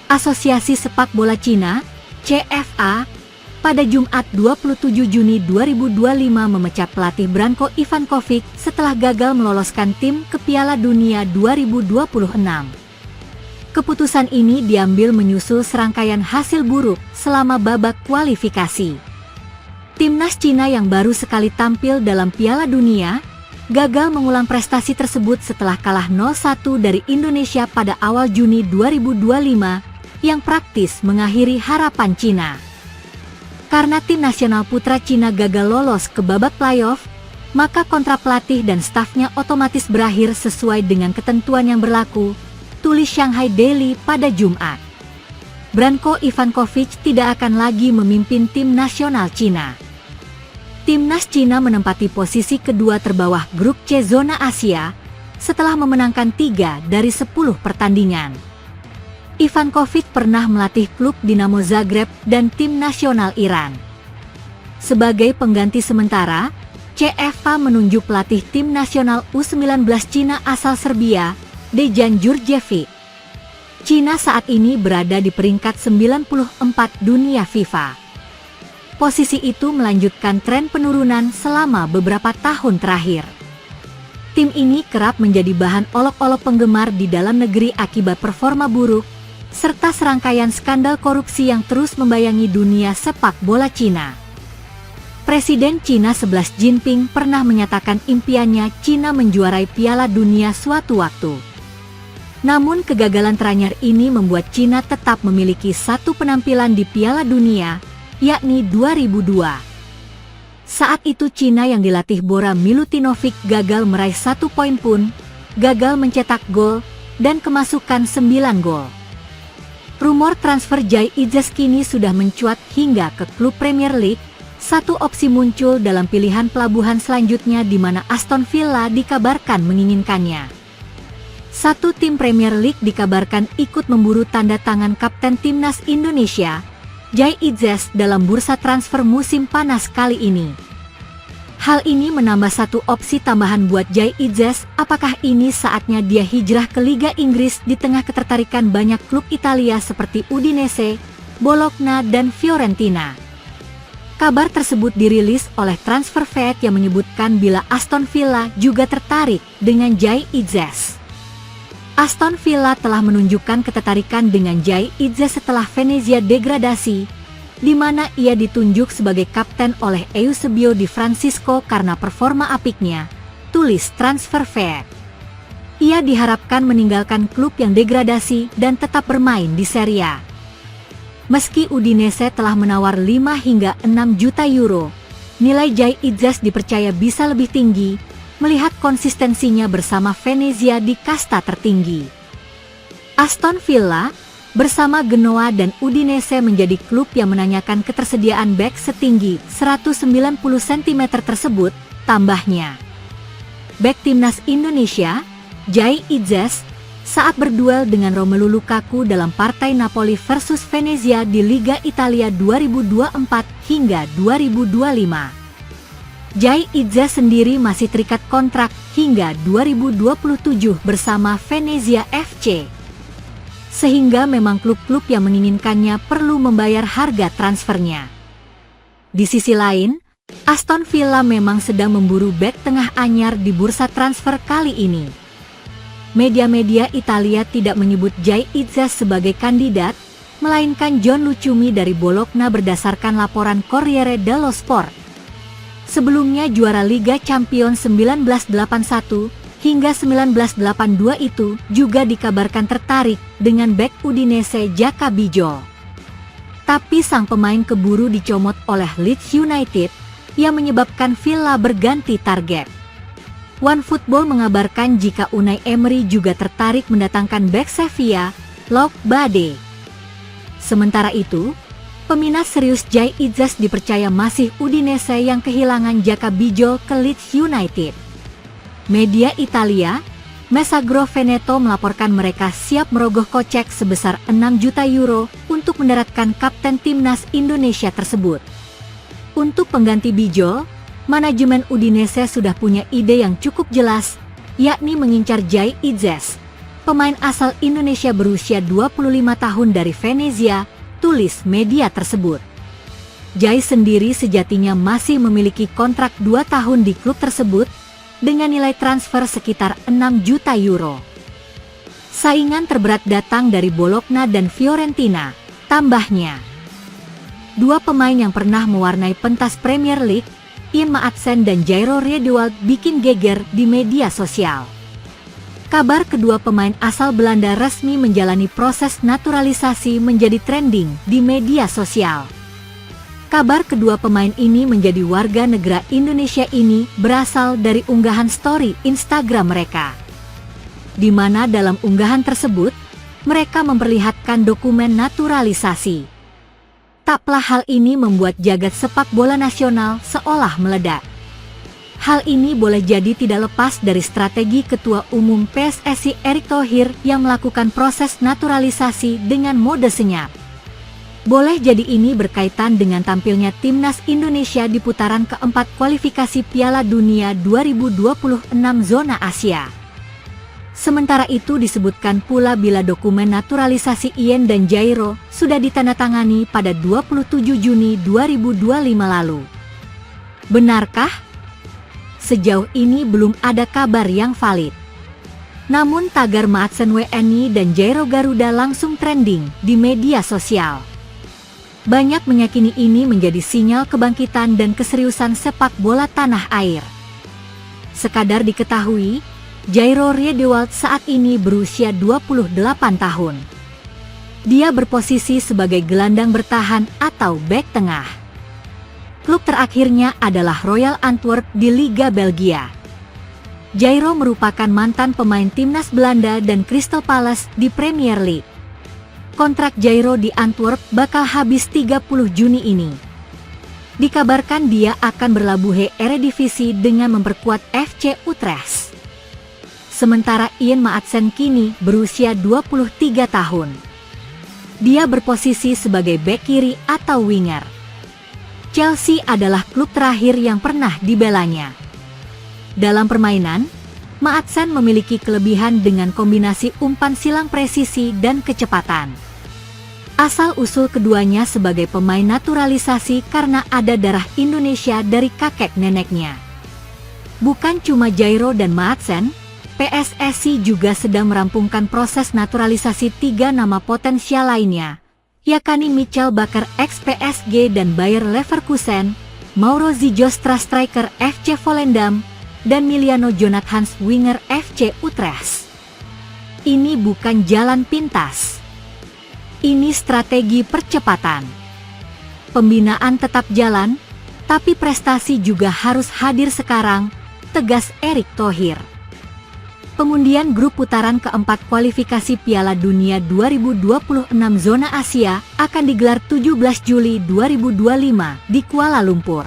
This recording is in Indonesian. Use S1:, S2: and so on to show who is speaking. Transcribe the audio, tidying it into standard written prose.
S1: Asosiasi Sepak Bola Cina, CFA, pada Jumat 27 Juni 2025 memecat pelatih Branko Ivankovic setelah gagal meloloskan tim ke Piala Dunia 2026. Keputusan ini diambil menyusul serangkaian hasil buruk selama babak kualifikasi. Timnas Cina yang baru sekali tampil dalam Piala Dunia, gagal mengulang prestasi tersebut setelah kalah 0-1 dari Indonesia pada awal Juni 2025, yang praktis mengakhiri harapan Cina. Karena tim nasional putra Cina gagal lolos ke babak playoff, maka kontrak pelatih dan stafnya otomatis berakhir sesuai dengan ketentuan yang berlaku, tulis Shanghai Daily pada Jumat. Branko Ivankovic tidak akan lagi memimpin tim nasional Cina. Timnas Cina menempati posisi kedua terbawah grup C zona Asia setelah memenangkan 3 dari 10 pertandingan. Ivankovic pernah melatih klub Dinamo Zagreb dan tim nasional Iran. Sebagai pengganti sementara, CFA menunjuk pelatih tim nasional U19 Cina asal Serbia, Dejan Djurjevic. Cina saat ini berada di peringkat 94 dunia FIFA. Posisi itu melanjutkan tren penurunan selama beberapa tahun terakhir. Tim ini kerap menjadi bahan olok-olok penggemar di dalam negeri akibat performa buruk, serta serangkaian skandal korupsi yang terus membayangi dunia sepak bola Cina. Presiden Cina 11 Jinping pernah menyatakan impiannya Cina menjuarai Piala Dunia suatu waktu. Namun kegagalan teranyar ini membuat Cina tetap memiliki satu penampilan di Piala Dunia, yakni 2002. Saat itu Cina yang dilatih Bora Milutinovic gagal meraih 1 poin pun, gagal mencetak gol, dan kemasukan 9 gol. Rumor transfer Jai Idzes kini sudah mencuat hingga ke klub Premier League. Satu opsi muncul dalam pilihan pelabuhan selanjutnya di mana Aston Villa dikabarkan menginginkannya. Satu tim Premier League dikabarkan ikut memburu tanda tangan kapten timnas Indonesia, Jai Idzes, dalam bursa transfer musim panas kali ini. Hal ini menambah satu opsi tambahan buat Jai Idzes. Apakah ini saatnya dia hijrah ke Liga Inggris di tengah ketertarikan banyak klub Italia seperti Udinese, Bologna, dan Fiorentina? Kabar tersebut dirilis oleh Transferfeed yang menyebutkan bila Aston Villa juga tertarik dengan Jai Idzes. Aston Villa telah menunjukkan ketertarikan dengan Jai Idzes setelah Venezia degradasi, di mana ia ditunjuk sebagai kapten oleh Eusebio Di Francisco karena performa apiknya, tulis Transferfeed. Ia diharapkan meninggalkan klub yang degradasi dan tetap bermain di Serie A. Meski Udinese telah menawar 5 hingga 6 juta euro, nilai Jai Idzes dipercaya bisa lebih tinggi, melihat konsistensinya bersama Venezia di kasta tertinggi. Aston Villa bersama Genoa dan Udinese menjadi klub yang menanyakan ketersediaan bek setinggi 190 cm tersebut. Tambahnya, bek timnas Indonesia, Jai Idzes, saat berduel dengan Romelu Lukaku dalam partai Napoli versus Venezia di Liga Italia 2024 hingga 2025. Jai Idzes sendiri masih terikat kontrak hingga 2027 bersama Venezia FC. Sehingga memang klub-klub yang menginginkannya perlu membayar harga transfernya. Di sisi lain, Aston Villa memang sedang memburu bek tengah anyar di bursa transfer kali ini. Media-media Italia tidak menyebut Jai Idzes sebagai kandidat, melainkan John Lucumi dari Bologna berdasarkan laporan Corriere dello Sport. Sebelumnya juara Liga Champions 1981 hingga 1982 itu juga dikabarkan tertarik dengan bek Udinese Jaka Bijol. Tapi sang pemain keburu dicomot oleh Leeds United yang menyebabkan Villa berganti target. OneFootball mengabarkan jika Unai Emery juga tertarik mendatangkan bek Sevilla, Loïc Bade. Sementara itu, peminat serius Jai Idzes dipercaya masih Udinese yang kehilangan Jaka Bijol ke Leeds United. Media Italia, Messaggero Veneto melaporkan mereka siap merogoh kocek sebesar 6 juta euro untuk mendaratkan kapten timnas Indonesia tersebut. Untuk pengganti Bijol, manajemen Udinese sudah punya ide yang cukup jelas, yakni mengincar Jai Idzes. pemain asal Indonesia berusia 25 tahun dari Venezia, tulis media tersebut. Jai sendiri sejatinya masih memiliki kontrak 2 tahun di klub tersebut, dengan nilai transfer sekitar 6 juta euro. Saingan terberat datang dari Bologna dan Fiorentina, tambahnya. Dua pemain yang pernah mewarnai pentas Premier League, Ian Maatsen dan Jairo Riedewald, bikin geger di media sosial. Kabar kedua pemain asal Belanda resmi menjalani proses naturalisasi menjadi trending di media sosial. Kabar kedua pemain ini menjadi warga negara Indonesia ini berasal dari unggahan story Instagram mereka, di mana dalam unggahan tersebut, mereka memperlihatkan dokumen naturalisasi. Taklah hal ini membuat jagat sepak bola nasional seolah meledak. Hal ini boleh jadi tidak lepas dari strategi Ketua Umum PSSI Erick Thohir yang melakukan proses naturalisasi dengan mode senyap. Boleh jadi ini berkaitan dengan tampilnya timnas Indonesia di putaran keempat kualifikasi Piala Dunia 2026 zona Asia. Sementara itu disebutkan pula bila dokumen naturalisasi Ian dan Jairo sudah ditandatangani pada 27 Juni 2025 lalu. Benarkah? Sejauh ini belum ada kabar yang valid. Namun tagar Maatsen WNI dan Jairo Garuda langsung trending di media sosial. Banyak meyakini ini menjadi sinyal kebangkitan dan keseriusan sepak bola tanah air. Sekadar diketahui, Jairo Riedewald saat ini berusia 28 tahun. Dia berposisi sebagai gelandang bertahan atau bek tengah. Klub terakhirnya adalah Royal Antwerp di Liga Belgia. Jairo merupakan mantan pemain timnas Belanda dan Crystal Palace di Premier League. Kontrak Jairo di Antwerp bakal habis 30 Juni ini. Dikabarkan dia akan berlabuh Eredivisie dengan memperkuat FC Utrecht. Sementara Ian Maatsen kini berusia 23 tahun. Dia berposisi sebagai bek kiri atau winger. Chelsea adalah klub terakhir yang pernah dibelanya. Dalam permainan, Maatsen memiliki kelebihan dengan kombinasi umpan silang presisi dan kecepatan. Asal-usul keduanya sebagai pemain naturalisasi karena ada darah Indonesia dari kakek neneknya. Bukan cuma Jairo dan Maatsen, PSSI juga sedang merampungkan proses naturalisasi 3 nama potensial lainnya, yakni Michel Bakker ex-PSG dan Bayer Leverkusen, Mauro Zijostra striker FC Volendam, dan Miliano Jonathans winger FC Utrecht. Ini bukan jalan pintas. Ini strategi percepatan. Pembinaan tetap jalan, tapi prestasi juga harus hadir sekarang, tegas Erick Thohir. Pengundian grup putaran keempat kualifikasi Piala Dunia 2026 zona Asia akan digelar 17 Juli 2025 di Kuala Lumpur.